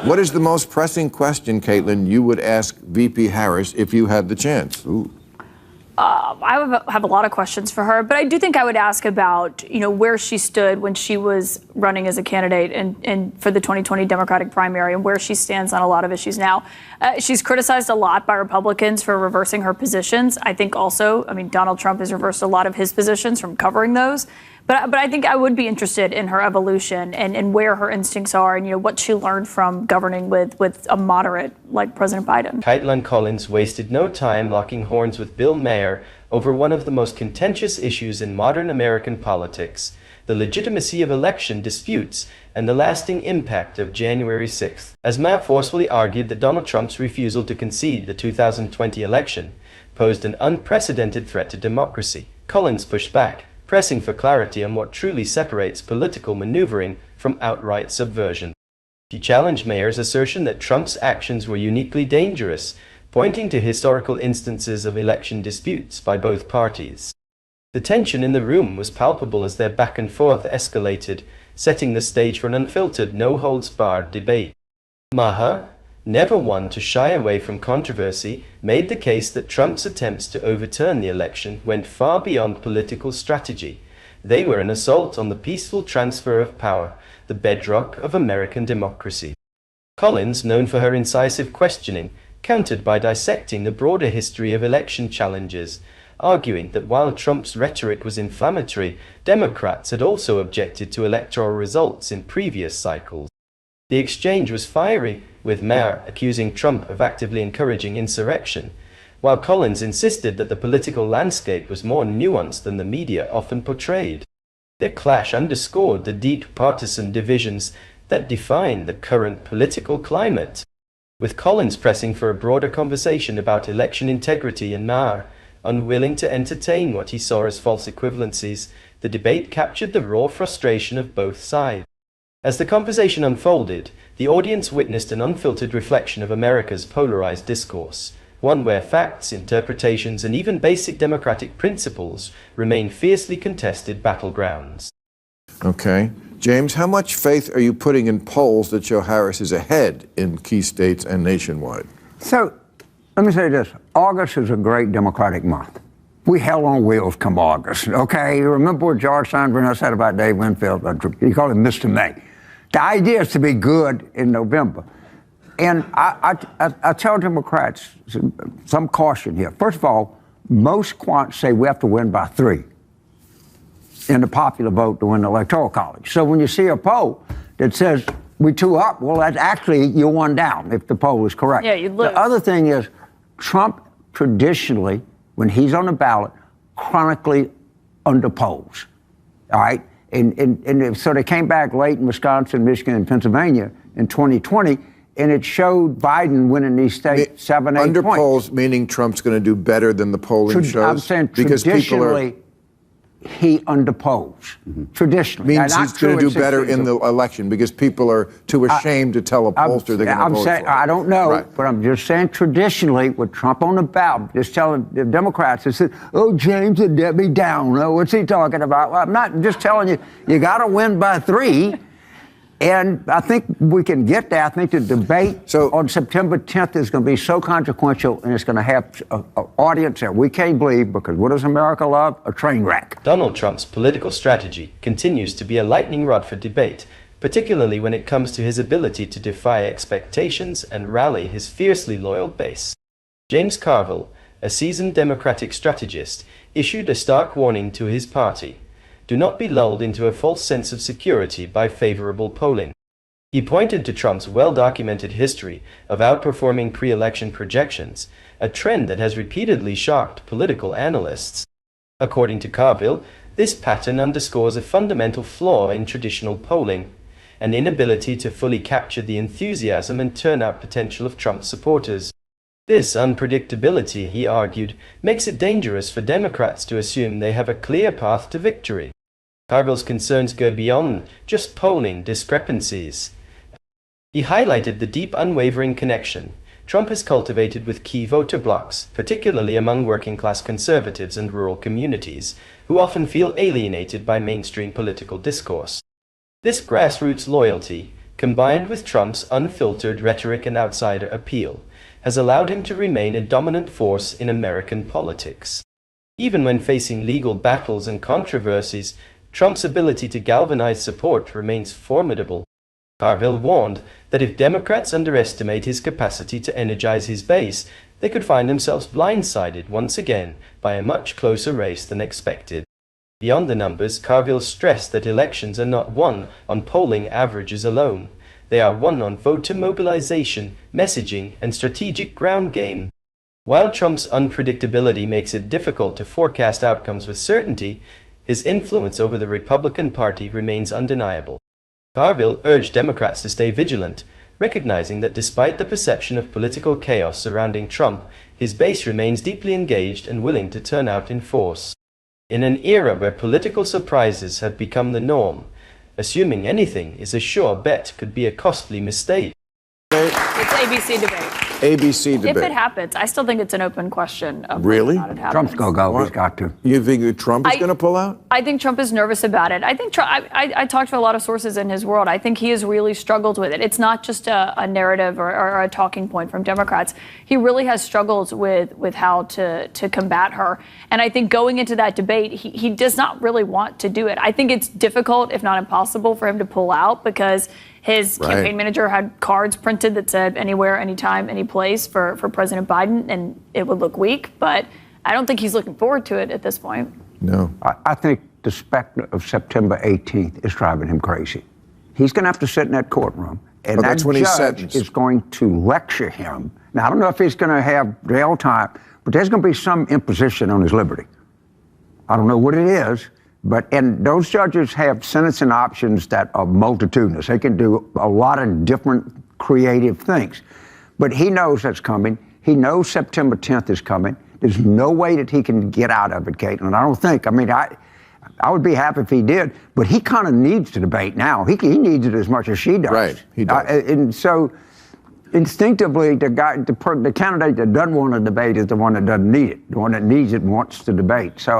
What is the most pressing question, Kaitlan, you would ask VP Harris if you had the chance? Ooh. I would have a lot of questions for her, but I do think I would ask about, where she stood when she was running as a candidate and for the 2020 Democratic primary and where she stands on a lot of issues now. She's criticized a lot by Republicans for reversing her positions. I think also, Donald Trump has reversed a lot of his positions from covering those. But I think I would be interested in her evolution and where her instincts are and what she learned from governing with a moderate like President Biden. Kaitlan Collins wasted no time locking horns with Bill Maher over one of the most contentious issues in modern American politics, the legitimacy of election disputes and the lasting impact of January 6th. As Maher forcefully argued that Donald Trump's refusal to concede the 2020 election posed an unprecedented threat to democracy, Collins pushed back, pressing for clarity on what truly separates political maneuvering from outright subversion. She challenged Maher's assertion that Trump's actions were uniquely dangerous, pointing to historical instances of election disputes by both parties. The tension in the room was palpable as their back and forth escalated, setting the stage for an unfiltered, no-holds-barred debate. Maher, never one to shy away from controversy, made the case that Trump's attempts to overturn the election went far beyond political strategy. They were an assault on the peaceful transfer of power, the bedrock of American democracy. Collins, known for her incisive questioning, countered by dissecting the broader history of election challenges, arguing that while Trump's rhetoric was inflammatory, Democrats had also objected to electoral results in previous cycles. The exchange was fiery, with Maher accusing Trump of actively encouraging insurrection, while Collins insisted that the political landscape was more nuanced than the media often portrayed. Their clash underscored the deep partisan divisions that define the current political climate. With Collins pressing for a broader conversation about election integrity and Maher unwilling to entertain what he saw as false equivalencies, the debate captured the raw frustration of both sides. As the conversation unfolded, the audience witnessed an unfiltered reflection of America's polarized discourse, one where facts, interpretations, and even basic democratic principles remain fiercely contested battlegrounds. Okay. James, how much faith are you putting in polls that show Harris is ahead in key states and nationwide? So, let me say this. August is a great Democratic month. We hell on wheels come August, okay? You remember what George Steinbrenner said about Dave Winfield? He called him Mr. May. The idea is to be good in November. And I tell Democrats some caution here. First of all, most quants say we have to win by 3 in the popular vote to win the Electoral College. So when you see a poll that says we 2 up, well, that's actually you're 1 down if the poll is correct. Yeah, you lose. The other thing is Trump traditionally, when he's on the ballot, chronically underpolls. All right? And so they came back late in Wisconsin, Michigan, and Pennsylvania in 2020, and it showed Biden winning these states 7, 8 points. Underpolls meaning Trump's going to do better than the polling shows? I'm saying traditionally, he underpolls. Traditionally. Means he's going to do better in the election because people are too ashamed to tell a pollster they're going to vote for. I don't know, right. But I'm just saying traditionally, with Trump on the ballot, just telling the Democrats, they said, oh, James and Debbie Down. Oh, what's he talking about? Well, I'm not just telling you, you got to win by 3. And I think we can get there. I think the debate on September 10th is going to be so consequential, and it's going to have an audience that we can't believe, because what does America love? A train wreck. Donald Trump's political strategy continues to be a lightning rod for debate, particularly when it comes to his ability to defy expectations and rally his fiercely loyal base. James Carville, a seasoned Democratic strategist, issued a stark warning to his party. Do not be lulled into a false sense of security by favorable polling. He pointed to Trump's well-documented history of outperforming pre-election projections, a trend that has repeatedly shocked political analysts. According to Carville, this pattern underscores a fundamental flaw in traditional polling, an inability to fully capture the enthusiasm and turnout potential of Trump supporters. This unpredictability, he argued, makes it dangerous for Democrats to assume they have a clear path to victory. Carville's concerns go beyond just polling discrepancies. He highlighted the deep, unwavering connection Trump has cultivated with key voter blocs, particularly among working-class conservatives and rural communities, who often feel alienated by mainstream political discourse. This grassroots loyalty, combined with Trump's unfiltered rhetoric and outsider appeal, has allowed him to remain a dominant force in American politics. Even when facing legal battles and controversies, Trump's ability to galvanize support remains formidable. Carville warned that if Democrats underestimate his capacity to energize his base, they could find themselves blindsided once again by a much closer race than expected. Beyond the numbers, Carville stressed that elections are not won on polling averages alone. They are won on voter mobilization, messaging, and strategic ground game. While Trump's unpredictability makes it difficult to forecast outcomes with certainty, his influence over the Republican Party remains undeniable. Carville urged Democrats to stay vigilant, recognizing that despite the perception of political chaos surrounding Trump, his base remains deeply engaged and willing to turn out in force. In an era where political surprises have become the norm, assuming anything is a sure bet could be a costly mistake. It's ABC debate. ABC debate. If it happens, I still think it's an open question of Really? whether or not it happens. Trump's going to go. He's got to. You think that Trump is going to pull out? I think Trump is nervous about it. I think Trump, I talked to a lot of sources in his world. I think he has really struggled with it. It's not just a narrative or a talking point from Democrats. He really has struggled with how to combat her. And I think going into that debate, he does not really want to do it. I think it's difficult, if not impossible, for him to pull out because his campaign manager had cards printed that said anywhere, anytime, any place for President Biden, and it would look weak. But I don't think he's looking forward to it at this point. No. I think the specter of September 18th is driving him crazy. He's going to have to sit in that courtroom, and that judge is going to lecture him. Now, I don't know if he's going to have jail time, but there's going to be some imposition on his liberty. I don't know what it is. And those judges have sentencing options that are multitudinous. They can do a lot of different creative things. But he knows that's coming. He knows September 10th is coming. There's no way that he can get out of it, Kaitlan. I don't think. I mean, I would be happy if he did, but he kind of needs to debate now. He needs it as much as she does. Right, he does. And so instinctively, the candidate that doesn't want to debate is the one that doesn't need it. The one that needs it wants to debate. So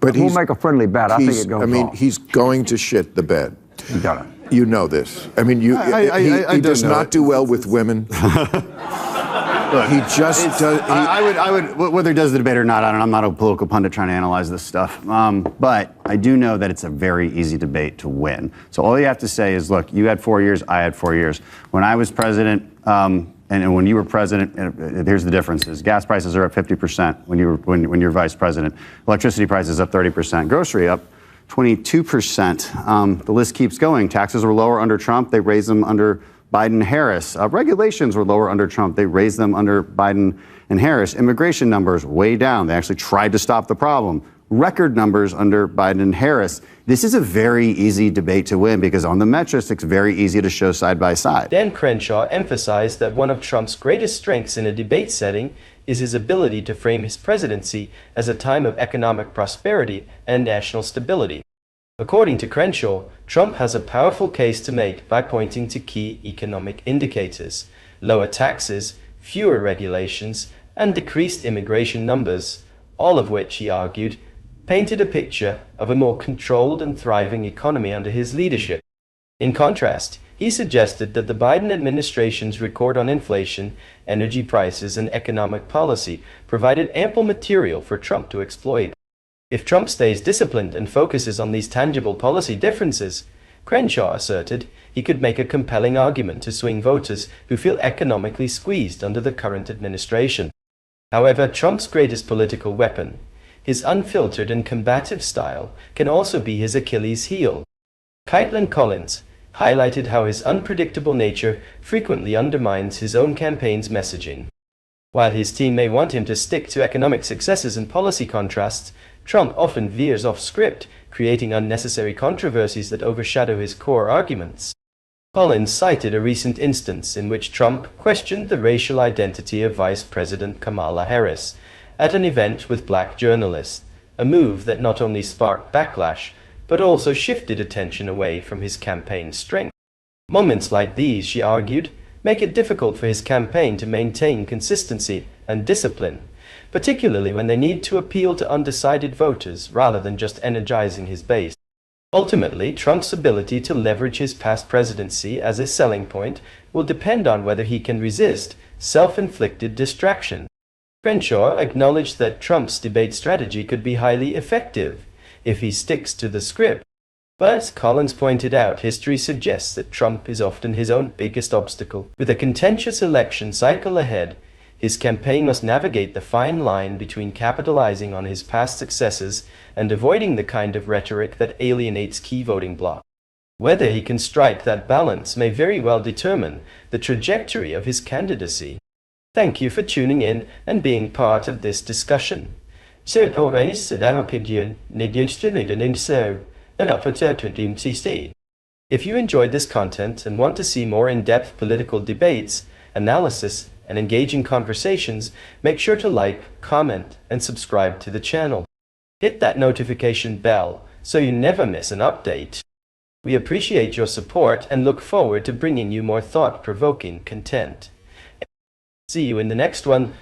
we'll make a friendly bet. I think it goes off. He's going to shit the bed. He doesn't. You know this. I mean, he does not do well with women. Look, he just does. I would, whether he does the debate or not, I don't know. I'm not a political pundit trying to analyze this stuff. But I do know that it's a very easy debate to win. So all you have to say is, look, you had 4 years, I had 4 years. When I was president, and when you were president, here's the differences. Gas prices are up 50% when you're vice president. Electricity prices up 30%. Grocery up 22%. The list keeps going. Taxes were lower under Trump. They raised them under Biden and Harris. Regulations were lower under Trump. They raised them under Biden and Harris. Immigration numbers way down. They actually tried to stop the problem. Record numbers under Biden and Harris. This is a very easy debate to win because on the metrics, it's very easy to show side by side. Dan Crenshaw emphasized that one of Trump's greatest strengths in a debate setting is his ability to frame his presidency as a time of economic prosperity and national stability. According to Crenshaw, Trump has a powerful case to make by pointing to key economic indicators: lower taxes, fewer regulations, and decreased immigration numbers, all of which, he argued, painted a picture of a more controlled and thriving economy under his leadership. In contrast, he suggested that the Biden administration's record on inflation, energy prices, and economic policy provided ample material for Trump to exploit. If Trump stays disciplined and focuses on these tangible policy differences, Crenshaw asserted, he could make a compelling argument to swing voters who feel economically squeezed under the current administration. However, Trump's greatest political weapon, his unfiltered and combative style, can also be his Achilles heel. Kaitlan Collins highlighted how his unpredictable nature frequently undermines his own campaign's messaging. While his team may want him to stick to economic successes and policy contrasts, Trump often veers off script, creating unnecessary controversies that overshadow his core arguments. Collins cited a recent instance in which Trump questioned the racial identity of Vice President Kamala Harris at an event with black journalists, a move that not only sparked backlash, but also shifted attention away from his campaign's strength. Moments like these, she argued, make it difficult for his campaign to maintain consistency and discipline, particularly when they need to appeal to undecided voters rather than just energizing his base. Ultimately, Trump's ability to leverage his past presidency as a selling point will depend on whether he can resist self-inflicted distraction. Crenshaw acknowledged that Trump's debate strategy could be highly effective if he sticks to the script. But as Collins pointed out, history suggests that Trump is often his own biggest obstacle. With a contentious election cycle ahead, his campaign must navigate the fine line between capitalizing on his past successes and avoiding the kind of rhetoric that alienates key voting blocs. Whether he can strike that balance may very well determine the trajectory of his candidacy. Thank you for tuning in and being part of this discussion. So always, our opinion, if you enjoyed this content and want to see more in-depth political debates, analysis, and engaging conversations, make sure to like, comment, and subscribe to the channel. Hit that notification bell so you never miss an update. We appreciate your support and look forward to bringing you more thought-provoking content. See you in the next one.